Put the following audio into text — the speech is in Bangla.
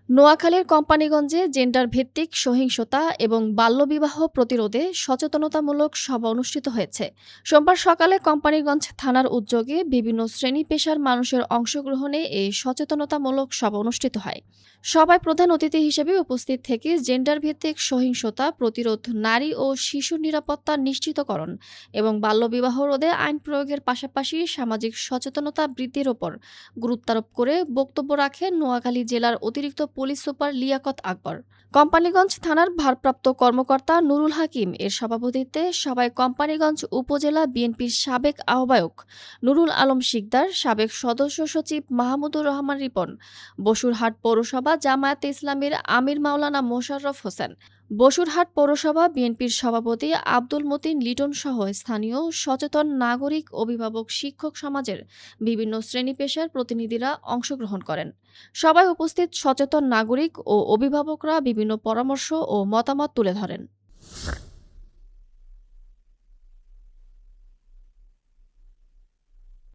নোয়াখালীর কোম্পানীগঞ্জে জেন্ডার ভিত্তিক সহিংসতা এবং বাল্যবিবাহ প্রতিরোধে সচেতনতামূলক সভা অনুষ্ঠিত হয়েছে। সোমবার সকালে কোম্পানীগঞ্জ থানার উদ্যোগে বিভিন্ন শ্রেণী পেশার মানুষের অংশগ্রহণে এই সচেতনতামূলক সভা অনুষ্ঠিত হয়। সভায় প্রধান অতিথি হিসেবে উপস্থিত থেকে জেন্ডার ভিত্তিক সহিংসতা প্রতিরোধ, নারী ও শিশুর নিরাপত্তা নিশ্চিতকরণ এবং বাল্যবিবাহ রোধে আইন প্রয়োগের পাশাপাশি সামাজিক সচেতনতা বৃদ্ধির ওপর গুরুত্বারোপ করে বক্তব্য রাখেন নোয়াখালী জেলার অতিরিক্ত পুলিশ সুপার লিয়াকত আকবর। কোম্পানীগঞ্জ থানার ভারপ্রাপ্ত কর্মকর্তা নুরুল হাকিম এর সভাপতিত্বে সভায় কোম্পানীগঞ্জ উপজেলা বিএনপির সাবেক আহ্বায়ক নুরুল আলম শিকদার, সাবেক সদস্য সচিব মাহমুদুর রহমান রিপন, বসুরহাট পৌরসভা জামায়াতে ইসলামীর আমির মাওলানা মোশাররফ হোসেন, বসুরহাট পৌরসভা বিএনপির সভাপতি আব্দুল মতিন লিটন সহ স্থানীয় সচেতন নাগরিক, অভিভাবক, শিক্ষক সমাজের বিভিন্ন শ্রেণী পেশার প্রতিনিধিরা অংশগ্রহণ করেন। সবাই উপস্থিত সচেতন নাগরিক ও অভিভাবকরা বিভিন্ন পরামর্শ ও মতামত তুলে ধরেন।